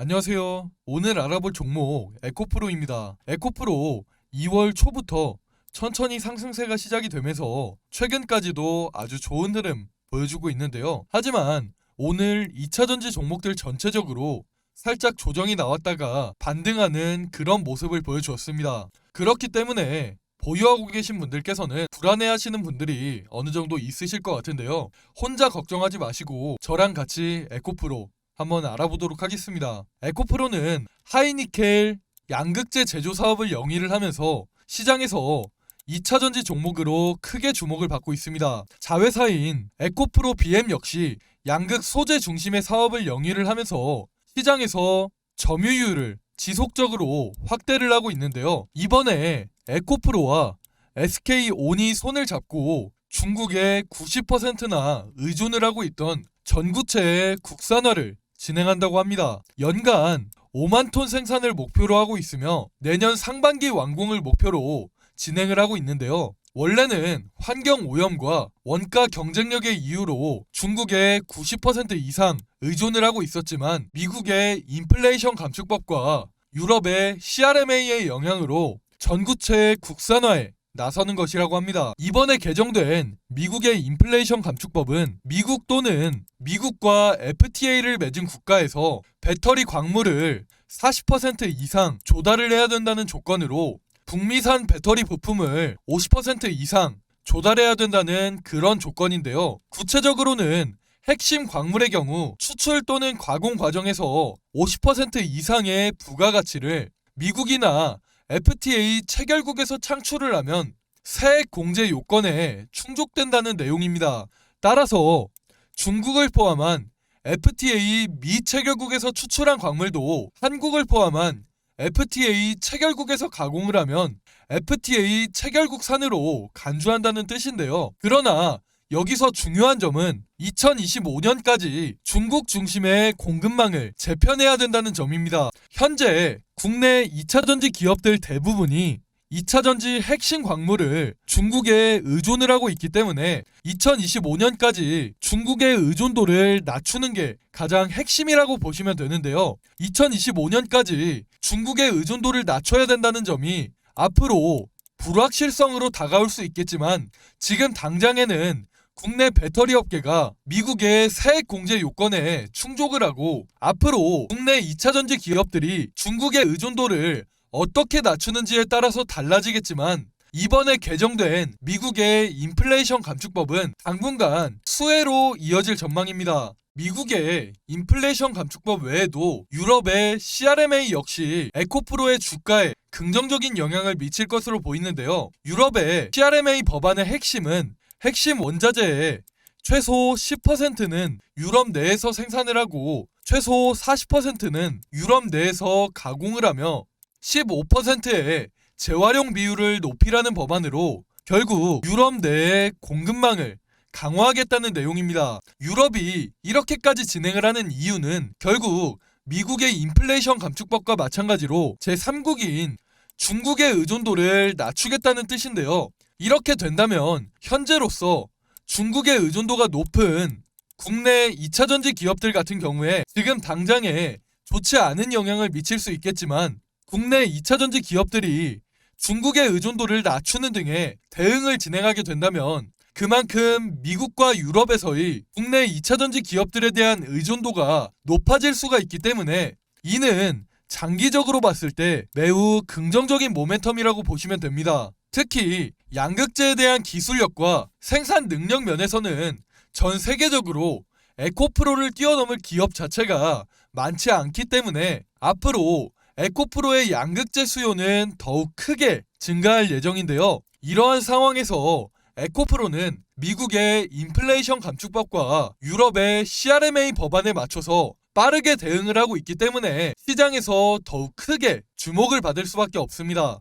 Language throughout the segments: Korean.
안녕하세요. 오늘 알아볼 종목 에코프로입니다. 에코프로 2월 초부터 천천히 상승세가 시작이 되면서 최근까지도 아주 좋은 흐름 보여주고 있는데요. 하지만 오늘 2차전지 종목들 전체적으로 살짝 조정이 나왔다가 반등하는 그런 모습을 보여주었습니다. 그렇기 때문에 보유하고 계신 분들께서는 불안해하시는 분들이 어느 정도 있으실 것 같은데요. 혼자 걱정하지 마시고 저랑 같이 에코프로 한번 알아보도록 하겠습니다. 에코프로는 하이니켈 양극재 제조 사업을 영위를 하면서 시장에서 2차전지 종목으로 크게 주목을 받고 있습니다. 자회사인 에코프로 BM 역시 양극 소재 중심의 사업을 영위를 하면서 시장에서 점유율을 지속적으로 확대를 하고 있는데요. 이번에 에코프로와 SK온이 손을 잡고 중국의 90%나 의존을 하고 있던 전구체의 국산화를 진행한다고 합니다. 연간 5만 톤 생산을 목표로 하고 있으며 내년 상반기 완공을 목표로 진행을 하고 있는데요. 원래는 환경 오염과 원가 경쟁력의 이유로 중국의 90% 이상 의존을 하고 있었지만 미국의 인플레이션 감축법과 유럽의 CRMA의 영향으로 전구체 국산화에 나서는 것이라고 합니다. 이번에 개정된 미국의 인플레이션 감축법은 미국 또는 미국과 FTA를 맺은 국가에서 배터리 광물을 40% 이상 조달을 해야 된다는 조건으로 북미산 배터리 부품을 50% 이상 조달해야 된다는 그런 조건인데요. 구체적으로는 핵심 광물의 경우 추출 또는 가공 과정에서 50% 이상의 부가가치를 미국이나 FTA 체결국에서 창출을 하면 세액 공제 요건에 충족된다는 내용입니다. 따라서 중국을 포함한 FTA 미체결국에서 추출한 광물도 한국을 포함한 FTA 체결국에서 가공을 하면 FTA 체결국산으로 간주한다는 뜻인데요. 그러나 여기서 중요한 점은 2025년까지 중국 중심의 공급망을 재편해야 된다는 점입니다. 현재 국내 2차전지 기업들 대부분이 2차전지 핵심 광물을 중국에 의존을 하고 있기 때문에 2025년까지 중국의 의존도를 낮추는 게 가장 핵심이라고 보시면 되는데요. 2025년까지 중국의 의존도를 낮춰야 된다는 점이 앞으로 불확실성으로 다가올 수 있겠지만 지금 당장에는 국내 배터리 업계가 미국의 세액 공제 요건에 충족을 하고 앞으로 국내 2차전지 기업들이 중국의 의존도를 어떻게 낮추는지에 따라서 달라지겠지만 이번에 개정된 미국의 인플레이션 감축법은 당분간 수혜로 이어질 전망입니다. 미국의 인플레이션 감축법 외에도 유럽의 CRMA 역시 에코프로의 주가에 긍정적인 영향을 미칠 것으로 보이는데요. 유럽의 CRMA 법안의 핵심은 핵심 원자재의 최소 10%는 유럽 내에서 생산을 하고 최소 40%는 유럽 내에서 가공을 하며 15%의 재활용 비율을 높이라는 법안으로 결국 유럽 내의 공급망을 강화하겠다는 내용입니다. 유럽이 이렇게까지 진행을 하는 이유는 결국 미국의 인플레이션 감축법과 마찬가지로 제3국인 중국의 의존도를 낮추겠다는 뜻인데요. 이렇게 된다면 현재로서 중국의 의존도가 높은 국내 2차전지 기업들 같은 경우에 지금 당장에 좋지 않은 영향을 미칠 수 있겠지만 국내 2차전지 기업들이 중국의 의존도를 낮추는 등의 대응을 진행하게 된다면 그만큼 미국과 유럽에서의 국내 2차전지 기업들에 대한 의존도가 높아질 수가 있기 때문에 이는 장기적으로 봤을 때 매우 긍정적인 모멘텀이라고 보시면 됩니다. 특히 양극재에 대한 기술력과 생산 능력 면에서는 전 세계적으로 에코프로를 뛰어넘을 기업 자체가 많지 않기 때문에 앞으로 에코프로의 양극재 수요는 더욱 크게 증가할 예정인데요. 이러한 상황에서 에코프로는 미국의 인플레이션 감축법과 유럽의 CRMA 법안에 맞춰서 빠르게 대응을 하고 있기 때문에 시장에서 더욱 크게 주목을 받을 수밖에 없습니다.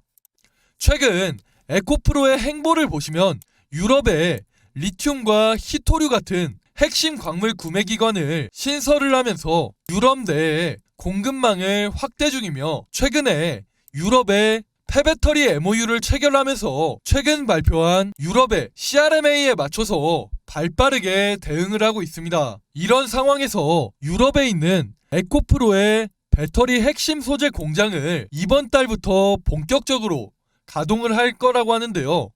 최근 에코프로의 행보를 보시면 유럽의 리튬과 히토류 같은 핵심 광물 구매 기관을 신설을 하면서 유럽 내에 공급망을 확대 중이며 최근에 유럽의 폐배터리 MOU를 체결하면서 최근 발표한 유럽의 CRMA에 맞춰서 발빠르게 대응을 하고 있습니다. 이런 상황에서 유럽에 있는 에코프로의 배터리 핵심 소재 공장을 이번 달부터 본격적으로 가동을 할 거라고 하는데요.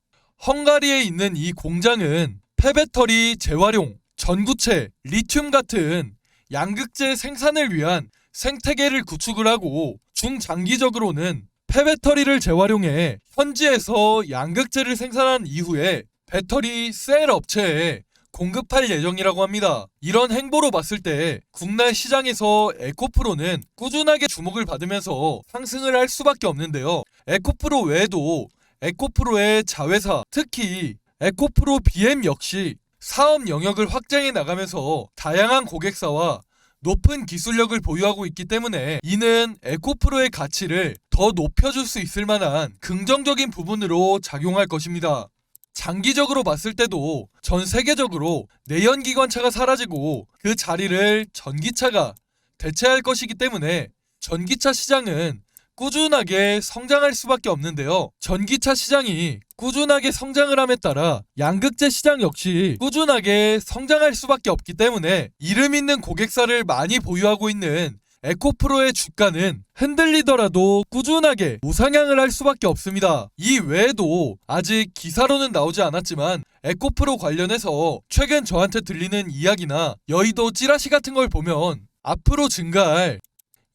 헝가리에 있는 이 공장은 폐배터리 재활용, 전구체, 리튬 같은 양극재 생산을 위한 생태계를 구축을 하고 중장기적으로는 폐배터리를 재활용해 현지에서 양극재를 생산한 이후에 배터리 셀 업체에 공급할 예정이라고 합니다. 이런 행보로 봤을 때 국내 시장에서 에코프로는 꾸준하게 주목을 받으면서 상승을 할 수밖에 없는데요. 에코프로 외에도 에코프로의 자회사, 특히 에코프로 BM 역시 사업 영역을 확장해 나가면서 다양한 고객사와 높은 기술력을 보유하고 있기 때문에 이는 에코프로의 가치를 더 높여줄 수 있을 만한 긍정적인 부분으로 작용할 것입니다. 장기적으로 봤을 때도 전 세계적으로 내연기관차가 사라지고 그 자리를 전기차가 대체할 것이기 때문에 전기차 시장은 꾸준하게 성장할 수밖에 없는데요. 전기차 시장이 꾸준하게 성장을 함에 따라 양극재 시장 역시 꾸준하게 성장할 수밖에 없기 때문에 이름 있는 고객사를 많이 보유하고 있는 에코프로의 주가는 흔들리더라도 꾸준하게 우상향을 할 수밖에 없습니다. 이 외에도 아직 기사로는 나오지 않았지만 에코프로 관련해서 최근 저한테 들리는 이야기나 여의도 찌라시 같은 걸 보면 앞으로 증가할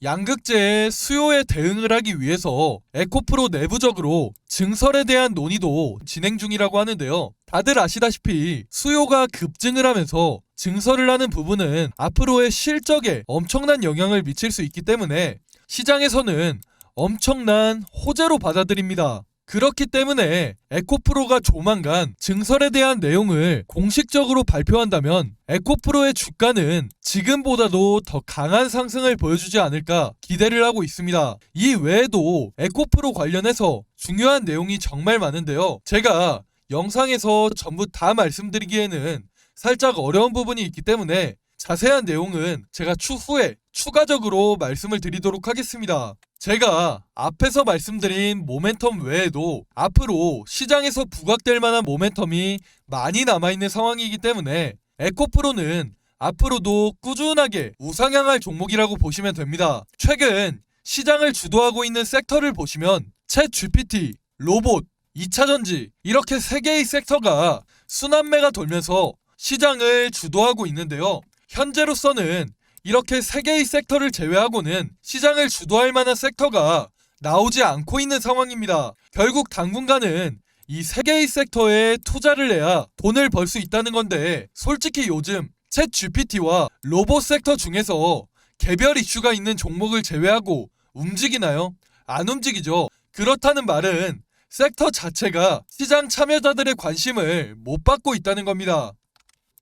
양극재의 수요에 대응을 하기 위해서 에코프로 내부적으로 증설에 대한 논의도 진행 중이라고 하는데요. 다들 아시다시피 수요가 급증을 하면서 증설을 하는 부분은 앞으로의 실적에 엄청난 영향을 미칠 수 있기 때문에 시장에서는 엄청난 호재로 받아들입니다. 그렇기 때문에 에코프로가 조만간 증설에 대한 내용을 공식적으로 발표한다면 에코프로의 주가는 지금보다도 더 강한 상승을 보여주지 않을까 기대를 하고 있습니다. 이 외에도 에코프로 관련해서 중요한 내용이 정말 많은데요. 제가 영상에서 전부 다 말씀드리기에는 살짝 어려운 부분이 있기 때문에 자세한 내용은 제가 추후에 추가적으로 말씀을 드리도록 하겠습니다. 제가 앞에서 말씀드린 모멘텀 외에도 앞으로 시장에서 부각될 만한 모멘텀이 많이 남아있는 상황이기 때문에 에코프로는 앞으로도 꾸준하게 우상향할 종목이라고 보시면 됩니다. 최근 시장을 주도하고 있는 섹터를 보시면 챗 GPT, 로봇, 2차전지 이렇게 3개의 섹터가 순환매가 돌면서 시장을 주도하고 있는데요. 현재로서는 이렇게 3개의 섹터를 제외하고는 시장을 주도할 만한 섹터가 나오지 않고 있는 상황입니다. 결국 당분간은 이 3개의 섹터에 투자를 해야 돈을 벌 수 있다는 건데 솔직히 요즘 챗 GPT와 로봇 섹터 중에서 개별 이슈가 있는 종목을 제외하고 움직이나요? 안 움직이죠. 그렇다는 말은 섹터 자체가 시장 참여자들의 관심을 못 받고 있다는 겁니다.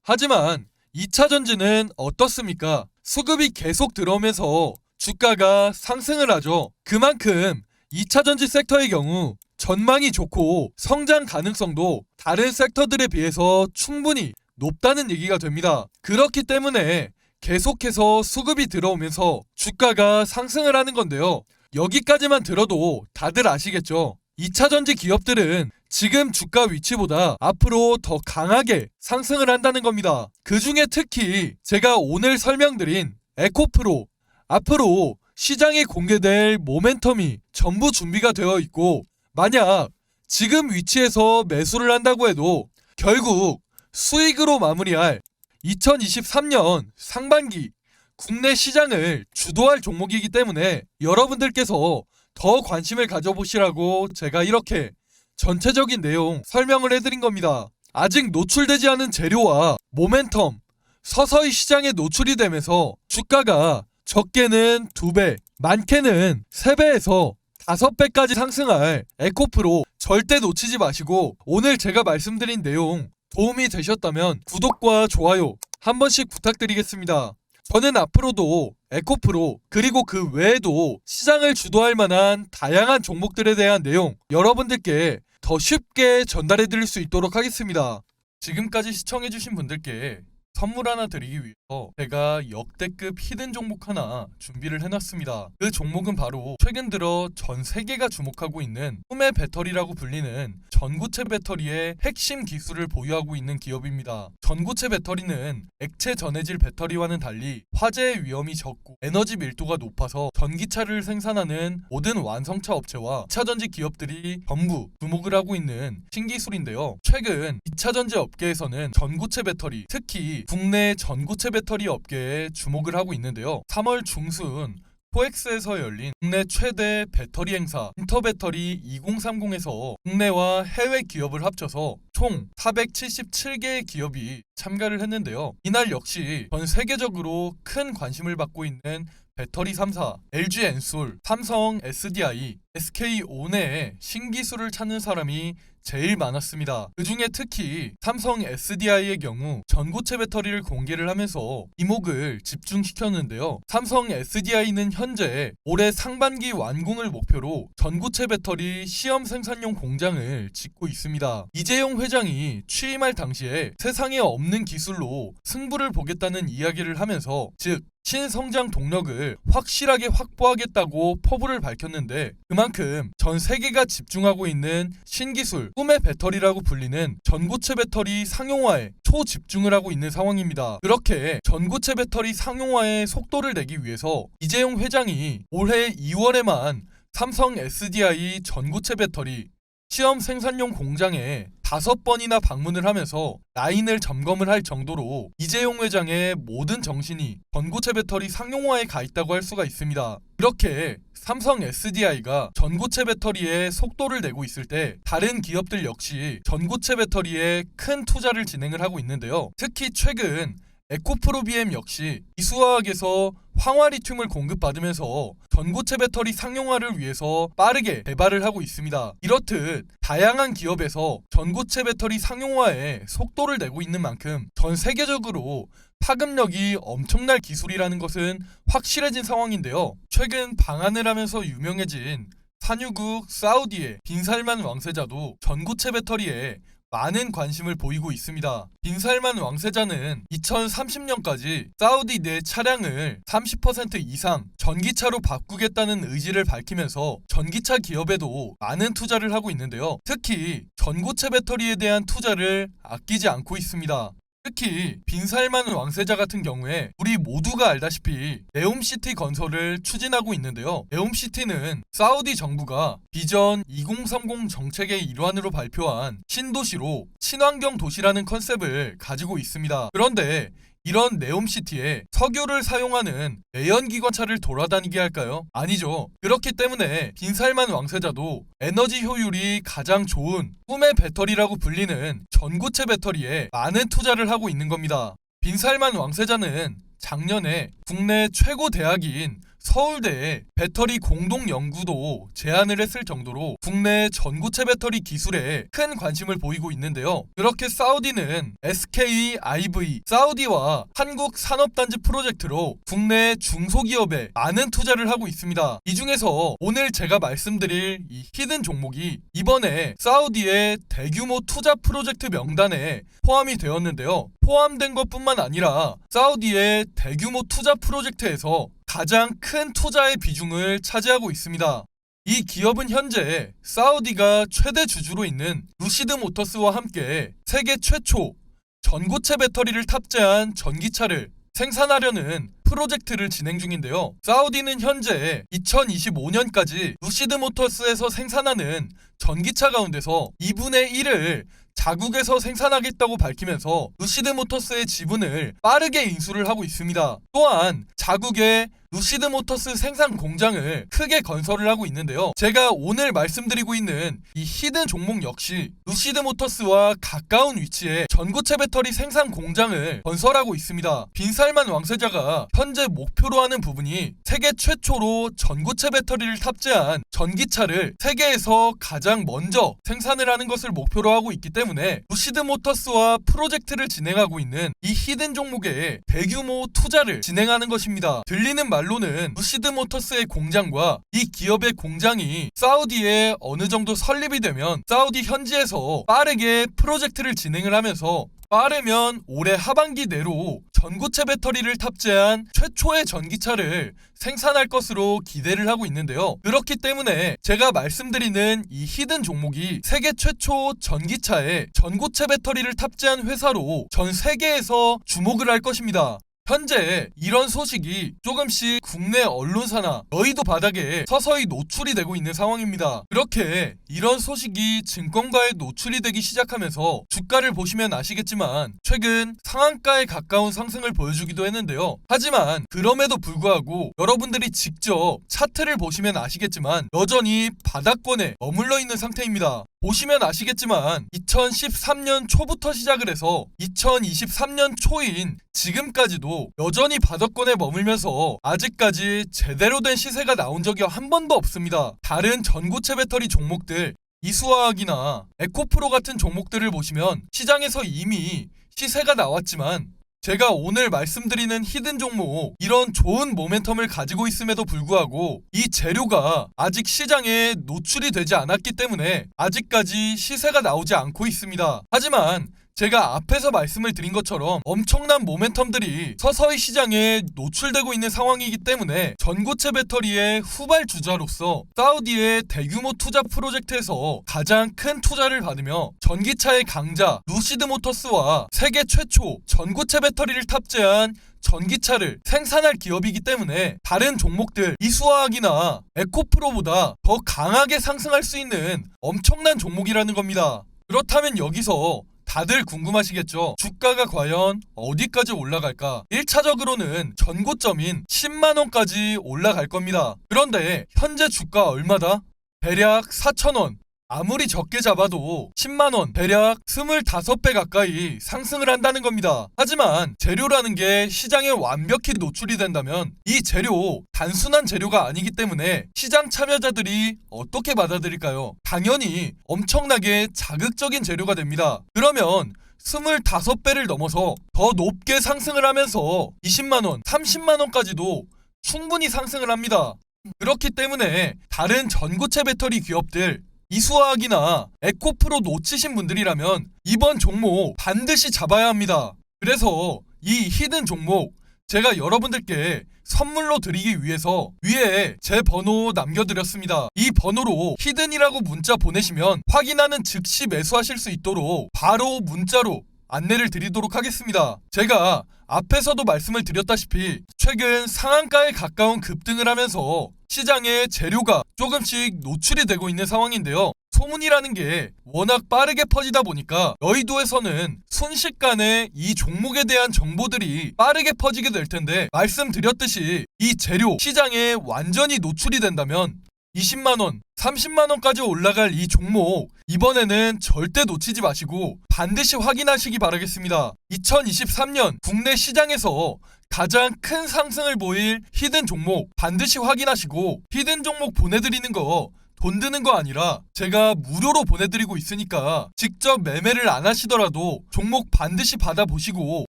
하지만 2차전지는 어떻습니까? 수급이 계속 들어오면서 주가가 상승을 하죠. 그만큼 2차전지 섹터의 경우 전망이 좋고 성장 가능성도 다른 섹터들에 비해서 충분히 높다는 얘기가 됩니다. 그렇기 때문에 계속해서 수급이 들어오면서 주가가 상승을 하는 건데요. 여기까지만 들어도 다들 아시겠죠? 2차전지 기업들은 지금 주가 위치보다 앞으로 더 강하게 상승을 한다는 겁니다. 그 중에 특히 제가 오늘 설명드린 에코프로, 앞으로 시장에 공개될 모멘텀이 전부 준비가 되어 있고 만약 지금 위치에서 매수를 한다고 해도 결국 수익으로 마무리할 2023년 상반기 국내 시장을 주도할 종목이기 때문에 여러분들께서 더 관심을 가져보시라고 제가 이렇게 전체적인 내용 설명을 해드린 겁니다. 아직 노출되지 않은 재료와 모멘텀 서서히 시장에 노출이 되면서 주가가 적게는 2배, 많게는 3배에서 5배까지 상승할 에코프로 절대 놓치지 마시고 오늘 제가 말씀드린 내용 도움이 되셨다면 구독과 좋아요 한 번씩 부탁드리겠습니다. 저는 앞으로도 에코프로 그리고 그 외에도 시장을 주도할 만한 다양한 종목들에 대한 내용 여러분들께 더 쉽게 전달해 드릴 수 있도록 하겠습니다. 지금까지 시청해주신 분들께 선물 하나 드리기 위해서 제가 역대급 히든 종목 하나 준비를 해놨습니다. 그 종목은 바로 최근 들어 전 세계가 주목하고 있는 꿈의 배터리라고 불리는 전고체 배터리의 핵심 기술을 보유하고 있는 기업입니다. 전고체 배터리는 액체 전해질 배터리와는 달리 화재의 위험이 적고 에너지 밀도가 높아서 전기차를 생산하는 모든 완성차 업체와 2차전지 기업들이 전부 주목을 하고 있는 신기술인데요. 최근 2차전지 업계에서는 전고체 배터리, 특히 국내 전고체 배터리 업계에 주목을 하고 있는데요. 3월 중순 코엑스에서 열린 국내 최대 배터리 행사 인터배터리 2030에서 국내와 해외 기업을 합쳐서 총 477개의 기업이 참가를 했는데요. 이날 역시 전 세계적으로 큰 관심을 받고 있는 배터리 3사, LG 엔솔, 삼성 SDI, SK 온해의 신기술을 찾는 사람이 제일 많았습니다. 그 중에 특히 삼성 SDI의 경우 전고체 배터리를 공개를 하면서 이목을 집중시켰는데요. 삼성 SDI는 현재 올해 상반기 완공을 목표로 전고체 배터리 시험 생산용 공장을 짓고 있습니다. 이재용 회장이 취임할 당시에 세상에 없는 기술로 승부를 보겠다는 이야기를 하면서 즉 신성장 동력을 확실하게 확보하겠다고 포부를 밝혔는데 그만큼 전 세계가 집중하고 있는 신기술 꿈의 배터리라고 불리는 전고체 배터리 상용화에 초집중을 하고 있는 상황입니다. 그렇게 전고체 배터리 상용화에 속도를 내기 위해서 이재용 회장이 올해 2월에만 삼성 SDI 전고체 배터리 시험 생산용 공장에 5번이나 방문을 하면서 라인을 점검을 할 정도로 이재용 회장의 모든 정신이 전고체 배터리 상용화에 가 있다고 할 수가 있습니다. 이렇게 삼성 SDI가 전고체 배터리에 속도를 내고 있을 때 다른 기업들 역시 전고체 배터리에 큰 투자를 진행을 하고 있는데요. 특히 최근 에코프로비엠 역시 이수화학에서 황화리튬을 공급받으면서 전고체 배터리 상용화를 위해서 빠르게 개발을 하고 있습니다. 이렇듯 다양한 기업에서 전고체 배터리 상용화에 속도를 내고 있는 만큼 전 세계적으로 파급력이 엄청날 기술이라는 것은 확실해진 상황인데요. 최근 방한을 하면서 유명해진 산유국 사우디의 빈살만 왕세자도 전고체 배터리에 많은 관심을 보이고 있습니다. 빈살만 왕세자는 2030년까지 사우디 내 차량을 30% 이상 전기차로 바꾸겠다는 의지를 밝히면서 전기차 기업에도 많은 투자를 하고 있는데요. 특히 전고체 배터리에 대한 투자를 아끼지 않고 있습니다. 특히 빈살만 왕세자 같은 경우에 우리 모두가 알다시피 네옴시티 건설을 추진하고 있는데요. 네옴시티는 사우디 정부가 비전 2030 정책의 일환으로 발표한 신도시로 친환경 도시라는 컨셉을 가지고 있습니다. 그런데 이런 네옴시티에 석유를 사용하는 내연기관차를 돌아다니게 할까요? 아니죠. 그렇기 때문에 빈살만 왕세자도 에너지 효율이 가장 좋은 꿈의 배터리라고 불리는 전고체 배터리에 많은 투자를 하고 있는 겁니다. 빈살만 왕세자는 작년에 국내 최고 대학인 서울대에 배터리 공동연구도 제안을 했을 정도로 국내 전고체 배터리 기술에 큰 관심을 보이고 있는데요. 그렇게 사우디는 SKIV, 사우디와 한국산업단지 프로젝트로 국내 중소기업에 많은 투자를 하고 있습니다. 이 중에서 오늘 제가 말씀드릴 이 히든 종목이 이번에 사우디의 대규모 투자 프로젝트 명단에 포함이 되었는데요. 포함된 것뿐만 아니라 사우디의 대규모 투자 프로젝트에서 가장 큰 투자의 비중을 차지하고 있습니다. 이 기업은 현재 사우디가 최대 주주로 있는 루시드 모터스와 함께 세계 최초 전고체 배터리를 탑재한 전기차를 생산하려는 프로젝트를 진행 중인데요. 사우디는 현재 2025년까지 루시드 모터스에서 생산하는 전기차 가운데서 2분의 1을 자국에서 생산하겠다고 밝히면서 루시드 모터스의 지분을 빠르게 인수를 하고 있습니다. 또한 자국의 루시드 모터스 생산 공장을 크게 건설을 하고 있는데요. 제가 오늘 말씀드리고 있는 이 히든 종목 역시 루시드 모터스와 가까운 위치에 전고체 배터리 생산 공장을 건설하고 있습니다. 빈살만 왕세자가 현재 목표로 하는 부분이 세계 최초로 전고체 배터리를 탑재한 전기차를 세계에서 가장 먼저 생산을 하는 것을 목표로 하고 있기 때문에 루시드 모터스와 프로젝트를 진행하고 있는 이 히든 종목에 대규모 투자를 진행하는 것입니다. 들리는 말로는 루시드 모터스의 공장과 이 기업의 공장이 사우디에 어느 정도 설립이 되면 사우디 현지에서 빠르게 프로젝트를 진행을 하면서 빠르면 올해 하반기 내로 전고체 배터리를 탑재한 최초의 전기차를 생산할 것으로 기대를 하고 있는데요. 그렇기 때문에 제가 말씀드리는 이 히든 종목이 세계 최초 전기차에 전고체 배터리를 탑재한 회사로 전 세계에서 주목을 할 것입니다. 현재 이런 소식이 조금씩 국내 언론사나 여의도 바닥에 서서히 노출이 되고 있는 상황입니다. 그렇게 이런 소식이 증권가에 노출이 되기 시작하면서 주가를 보시면 아시겠지만 최근 상한가에 가까운 상승을 보여주기도 했는데요. 하지만 그럼에도 불구하고 여러분들이 직접 차트를 보시면 아시겠지만 여전히 바닥권에 머물러 있는 상태입니다. 보시면 아시겠지만 2013년 초부터 시작을 해서 2023년 초인 지금까지도 여전히 바닥권에 머물면서 아직까지 제대로 된 시세가 나온 적이 한 번도 없습니다. 다른 전고체 배터리 종목들 이수화학이나 에코프로 같은 종목들을 보시면 시장에서 이미 시세가 나왔지만 제가 오늘 말씀드리는 히든 종목 이런 좋은 모멘텀을 가지고 있음에도 불구하고 이 재료가 아직 시장에 노출이 되지 않았기 때문에 아직까지 시세가 나오지 않고 있습니다. 하지만 제가 앞에서 말씀을 드린 것처럼 엄청난 모멘텀들이 서서히 시장에 노출되고 있는 상황이기 때문에 전고체 배터리의 후발주자로서 사우디의 대규모 투자 프로젝트에서 가장 큰 투자를 받으며 전기차의 강자 루시드 모터스와 세계 최초 전고체 배터리를 탑재한 전기차를 생산할 기업이기 때문에 다른 종목들 이수화학이나 에코프로보다 더 강하게 상승할 수 있는 엄청난 종목이라는 겁니다. 그렇다면 여기서 다들 궁금하시겠죠? 주가가 과연 어디까지 올라갈까? 1차적으로는 전고점인 10만원까지 올라갈 겁니다. 그런데 현재 주가 얼마다? 대략 4,000원. 아무리 적게 잡아도 10만원, 대략 25배 가까이 상승을 한다는 겁니다. 하지만 재료라는 게 시장에 완벽히 노출이 된다면 이 재료 단순한 재료가 아니기 때문에 시장 참여자들이 어떻게 받아들일까요? 당연히 엄청나게 자극적인 재료가 됩니다. 그러면 25배를 넘어서 더 높게 상승을 하면서 20만원, 30만원까지도 충분히 상승을 합니다. 그렇기 때문에 다른 전고체 배터리 기업들 이수화학이나 에코프로 놓치신 분들이라면 이번 종목 반드시 잡아야 합니다. 그래서 이 히든 종목 제가 여러분들께 선물로 드리기 위해서 위에 제 번호 남겨드렸습니다. 이 번호로 히든이라고 문자 보내시면 확인하는 즉시 매수하실 수 있도록 바로 문자로 안내를 드리도록 하겠습니다. 제가 앞에서도 말씀을 드렸다시피 최근 상한가에 가까운 급등을 하면서 시장에 재료가 조금씩 노출이 되고 있는 상황인데요. 소문이라는 게 워낙 빠르게 퍼지다 보니까 여의도에서는 순식간에 이 종목에 대한 정보들이 빠르게 퍼지게 될 텐데 말씀드렸듯이 이 재료 시장에 완전히 노출이 된다면 20만원, 30만원까지 올라갈 이 종목 이번에는 절대 놓치지 마시고 반드시 확인하시기 바라겠습니다. 2023년 국내 시장에서 가장 큰 상승을 보일 히든 종목 반드시 확인하시고 히든 종목 보내드리는 거 돈 드는 거 아니라 제가 무료로 보내드리고 있으니까 직접 매매를 안 하시더라도 종목 반드시 받아보시고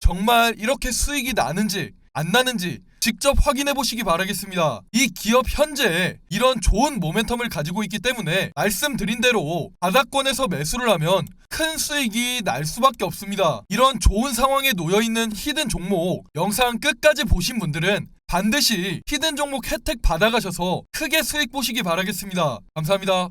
정말 이렇게 수익이 나는지 안 나는지 직접 확인해 보시기 바라겠습니다. 이 기업 현재 이런 좋은 모멘텀을 가지고 있기 때문에 말씀드린 대로 바닥권에서 매수를 하면 큰 수익이 날 수밖에 없습니다. 이런 좋은 상황에 놓여있는 히든 종목 영상 끝까지 보신 분들은 반드시 히든 종목 혜택 받아가셔서 크게 수익 보시기 바라겠습니다. 감사합니다.